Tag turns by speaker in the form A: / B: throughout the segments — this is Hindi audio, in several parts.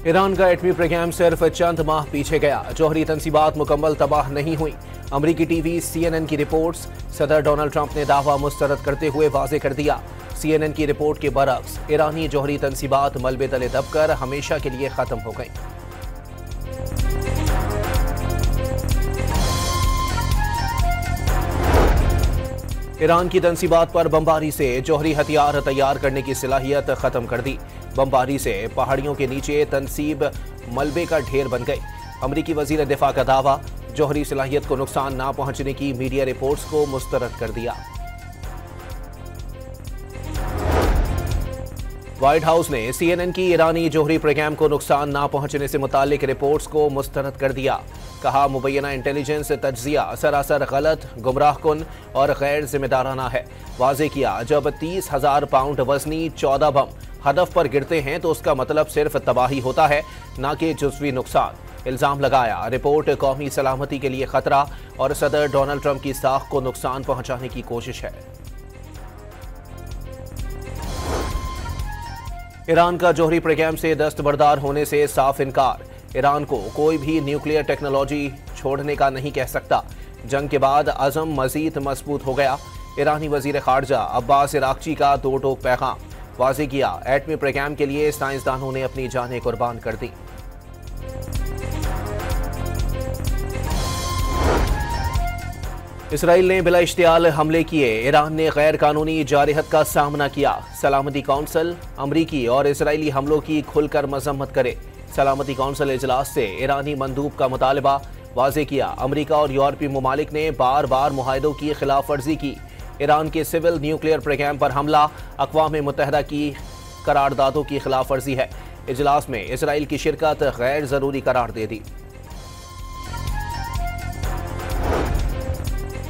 A: ईरान का एटमी प्रोग्राम सिर्फ चंद माह पीछे गया। जौहरी तंसीबात मुकम्मल तबाह नहीं हुई। अमरीकी टीवी CNN की रिपोर्ट्स। सदर डोनाल्ड ट्रंप ने दावा मुस्तरद करते हुए वाजे कर दिया। CNN की रिपोर्ट के बरक्स ईरानी जौहरी तंसीबात मलबे तले दबकर हमेशा के लिए खत्म हो गई। ईरान की तंसीबात पर बमबारी से जौहरी हथियार तैयार करने की सलाहियत खत्म कर दी। बमबारी से पहाड़ियों के नीचे तंसीब मलबे का ढेर बन गई। अमरीकी वजीर दिफा का दावा, जौहरी सलाहियत को नुकसान ना पहुंचने की मीडिया रिपोर्ट्स को मुस्तरद कर दिया। व्हाइट हाउस ने CNN की ईरानी जौहरी प्रोग्राम को नुकसान ना पहुंचने से मुतालिक रिपोर्ट्स को मुस्तरद कर दिया। कहा, मुबैना इंटेलिजेंस तज्जिया सरासर गलत, गुमराहकुन और गैर जिम्मेदाराना है। वाजे किया, जब 30,000 पाउंड वजनी 14 बम हदफ पर गिरते हैं तो उसका मतलब सिर्फ तबाही होता है, ना कि जुज़वी नुकसान। इल्जाम लगाया, रिपोर्ट कौमी सलामती के लिए खतरा और सदर डोनाल्ड ट्रंप की साख को नुकसान पहुंचाने की कोशिश है। ईरान का जौहरी प्रोग्राम से दस्तबरदार होने से साफ इनकार। ईरान को कोई भी न्यूक्लियर टेक्नोलॉजी छोड़ने का नहीं कह सकता। जंग के बाद अज़म मजीद मजबूत हो गया। ईरानी वजीर खारजा अब्बास इराक्ची का दो टोक पैगाम। वाज़ेह किया, एटमी प्रोग्राम के लिए साइंसदानों ने अपनी जानें कुर्बान कर दी। इसराइल ने बिला इश्तियाल हमले किए। ईरान ने गैर कानूनी जारहत का सामना किया। सलामती कौंसिल अमरीकी और इसराइली हमलों की खुलकर मजम्मत करे। सलामती कौंसिल इजलास से ईरानी मंदूब का मुतालबा। वाज़ेह किया, अमरीका और यूरोपीय ममालिक ने बार बार मुआहदों की खिलाफ वर्जी की। ईरान के सिविल न्यूक्लियर प्रोग्राम पर हमला अक़वाम मुत्तहिदा की करारदादों की खिलाफ वर्जी है। इजलास में इसराइल की शिरकत गैर ज़रूरी करार दे दी।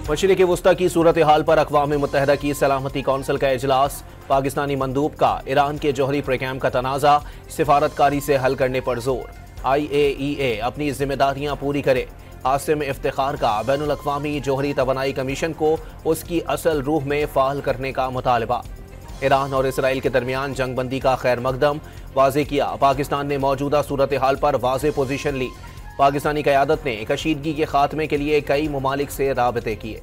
A: मशरिक़ वुस्ता की सूरत हाल पर अक़वाम मुत्तहिदा की सलामती कौंसिल का इजलास। पाकिस्तानी मंदूब का ईरान के जौहरी प्रोग्राम का तनाज़ा सिफारतकारी से हल करने पर जोर। IAEA अपनी जिम्मेदारियां पूरी करे। आसिम इफ्तिखार का बैनुल अक़वामी जौहरी तवानाई कमीशन को उसकी असल रूह में फ़ाल करने का मुतालबा। ईरान और इसराइल के दरमियान जंगबंदी का खैर मकदम। वाज़ेह किया, पाकिस्तान ने मौजूदा सूरत हाल पर वाज़ेह पोजीशन ली। पाकिस्तानी क़यादत ने कशीदगी के खात्मे के लिए कई ममालिक से राबते किए।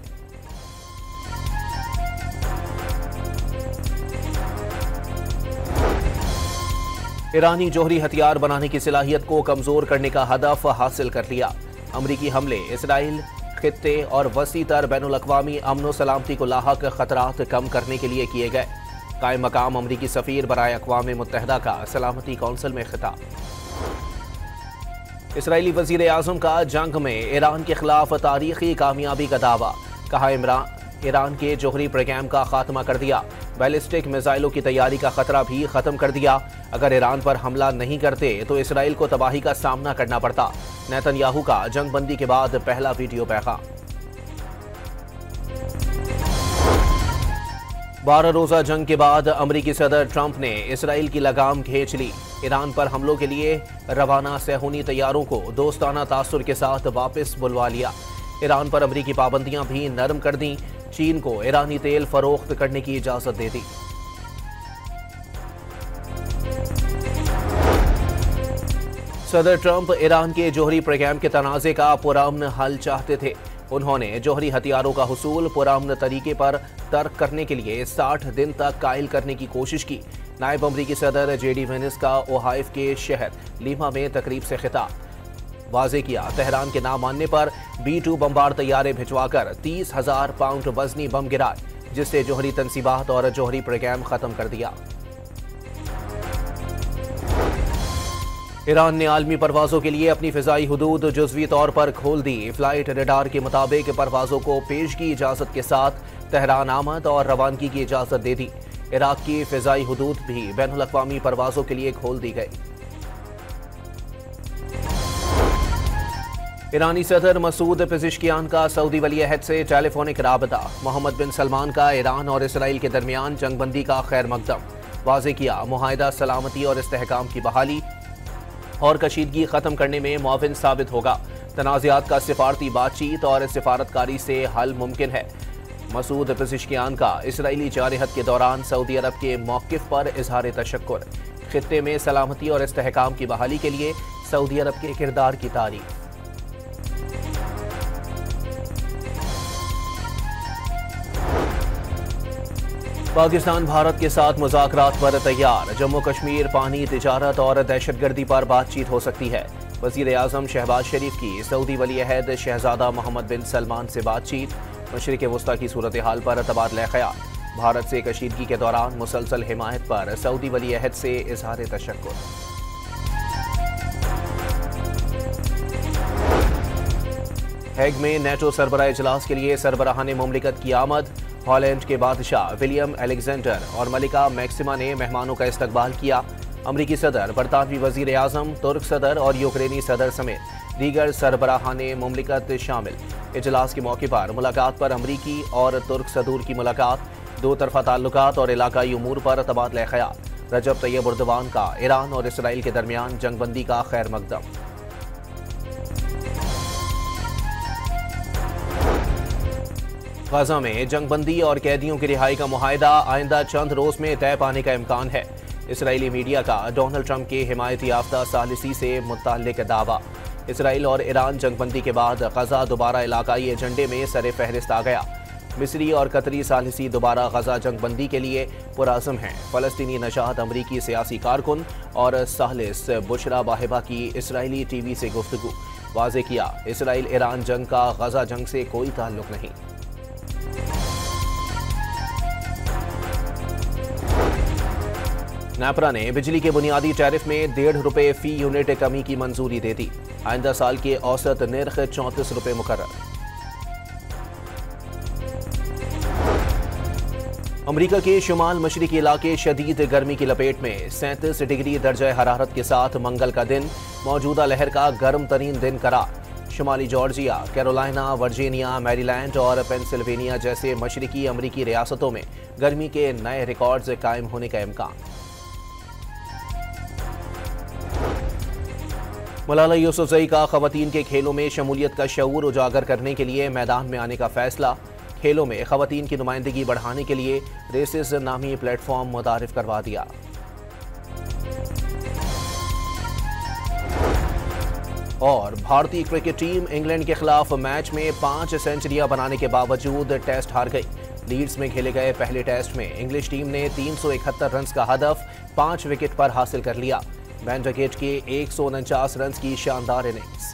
A: ईरानी जौहरी हथियार बनाने की सलाहियत को कमजोर करने का हदफ हासिल कर लिया। अमरीकी हमले इसराइल, खित्ते और वसी तर बैनुल अक़वामी अमन व सलामती को लाहक खतरात कम करने के लिए किए गए। कायम मकाम अमरीकी सफ़ीर बराए अक़वाम मुत्तहिदा का सलामती कौंसिल में खिताब। इसराइली वज़ीर आज़म का जंग में ईरान के खिलाफ तारीखी कामयाबी का दावा। कहा, ईरान के जौहरी प्रोग्राम का खात्मा कर दिया। बैलिस्टिक मिसाइलों की तैयारी का खतरा भी खत्म कर दिया। अगर ईरान पर हमला नहीं करते तो इसराइल को तबाही का सामना करना पड़ता। नेतन्याहू का जंगबंदी के बाद पहला वीडियो पैगाम। 12 रोजा जंग के बाद अमरीकी सदर ट्रंप ने इसराइल की लगाम खींच ली। ईरान पर हमलों के लिए रवाना सेहूनी तैयारों को दोस्ताना तासुर के साथ वापस बुलवा लिया। ईरान पर अमरीकी पाबंदियां भी नरम कर दी। चीन को ईरानी तेल फरोख्त करने की इजाजत दे दी। सदर ट्रंप ईरान के जौहरी प्रोग्राम के तनाज़े का पुरअमन हल चाहते थे। उन्होंने जौहरी हथियारों का हुसूल पुरअमन तरीके पर तर्क करने के लिए 60 दिन तक कायल करने की कोशिश की। नायब अमरीकी सदर JD वेनिस का ओहाइव के शहर लीमा में तकरीब से खिताब। वाज़ेह किया, तेहरान के ना मानने पर B-2 बमबार तैयारे भिजवाकर 30,000 पाउंड वजनी बम गिराए, जिससे जौहरी तंसीबात और जौहरी प्रोग्राम खत्म कर दिया। ईरान ने आलमी परवाजों के लिए अपनी फ़िज़ाई हुदूद जुज़वी तौर पर खोल दी। फ्लाइट रडार के मुताबिक परवाजों को पेश की इजाज़त के साथ तेहरान आमद और रवानगी की इजाज़त दे दी। इराक की फ़िज़ाई हुदूद भी बैनुल अक़वामी परवाजों के लिए खोल दी गई। ईरानी सदर मसूद पेज़ेश्कियान का सऊदी वली अहद से टेलीफोनिक राबता। मोहम्मद बिन सलमान का ईरान और इसराइल के दरमियान जंगबंदी का खैर मकदम। वाज़ेह किया, मुआहिदा सलामती और इस्तेहकाम की बहाली और कशीदगी ख़त्म करने में मुआविन साबित होगा। तनाज़ात का सिफारती बातचीत और सिफारतकारी से हल मुमकिन है। मसूद पेज़ेश्कियान का इसराइली जारहत के दौरान सऊदी अरब के मौक़िफ़ पर इज़हार तशक्कुर। खित्ते में सलामती और इस्तेहकाम की बहाली के लिए सऊदी अरब के किरदार की तारीफ। पाकिस्तान भारत के साथ मुज़ाकरात पर तैयार। जम्मू कश्मीर, पानी, तिजारत और दहशतगर्दी पर बातचीत हो सकती है। वज़ीर आज़म शहबाज शरीफ की सऊदी वली अहद शहजादा मोहम्मद बिन सलमान से बातचीत। मशरिक़ वस्ता की सूरत हाल पर तबादला ख़याल। भारत से कशीदगी के दौरान मुसलसल हिमायत पर सऊदी वली अहद से इज़हार तशक्कुर। हेग में नेटो सरबराह इजलास के लिए सरबराहान मुमलिकत की आमद। हॉलैंड के बादशाह विलियम अलेक्जेंडर और मलिका मैक्सिमा ने मेहमानों का इस्तकबाल किया। अमरीकी सदर, बरतानवी वजीर आज़म, तुर्क सदर और यूक्रेनी सदर समेत दीगर सरबराहान मुमलिकत शामिल। इजलास के मौके पर मुलाकात पर अमरीकी और तुर्क सदूर की मुलाकात। दो तरफा ताल्लुकात और इलाकाई उमूर पर तबादला ख़याल। रजब तैयब एर्दोगान का ईरान और इसराइल के दरमियान जंगबंदी का खैर मकदम। गाजा में जंगबंदी और कैदियों की रिहाई का मुआहदा आइंदा चंद रोज में तय पाने का इम्कान है। इसराइली मीडिया का डोनाल्ड ट्रंप के हिमायत याफ्ता सालिसी से मुताल्लिक दावा। इसराइल और ईरान जंगबंदी के बाद गजा दोबारा इलाकाई एजेंडे में सरे फहरिस्त आ गया। मिस्री और कतरी सालिसी दोबारा गजा जंगबंदी के लिए पुराज़म हैं। फ़लस्तीनी नशात अमरीकी सियासी कारकुन और सालिस बुशरा बाहिबा की इसराइली टीवी से गुफ्तगू। वाज़े किया, इसराइल ईरान जंग का गजा जंग से कोई ताल्लुक नहीं। नेपरा ने बिजली के बुनियादी टैरिफ में ₹1.5 फी यूनिट कमी की मंजूरी दे दी। आइंदा साल के औसत निर्ख ₹34 मुकर्रर। अमरीका के शुमाल मशरिकी इलाके शदीद गर्मी की लपेट में। 37 डिग्री दर्जा हरारत के साथ मंगल का दिन मौजूदा लहर का गर्म तरीन दिन करार। शुमाली जॉर्जिया, कैरोलिना, वर्जीनिया, मैरीलैंड और पेंसिल्वेनिया जैसे मशरिकी अमरीकी रियासतों में गर्मी के नए रिकॉर्ड्स कायम होने का इम्कान। मलाला यूसुफजई का खवातीन के खेलों में शमूलियत का शऊर उजागर करने के लिए मैदान में आने का फैसला। खेलों में खवातीन की नुमाइंदगी बढ़ाने के लिए रेसिस नामी प्लेटफॉर्म मुतारिफ करवा दिया। और भारतीय क्रिकेट टीम इंग्लैंड के खिलाफ मैच में 5 सेंचुरियां बनाने के बावजूद टेस्ट हार गई। लीड्स में खेले गए पहले टेस्ट में इंग्लिश टीम ने 371 रन का हदफ 5 विकेट पर हासिल कर लिया। बेन डकेट के 149 रन की शानदार इनिंग्स।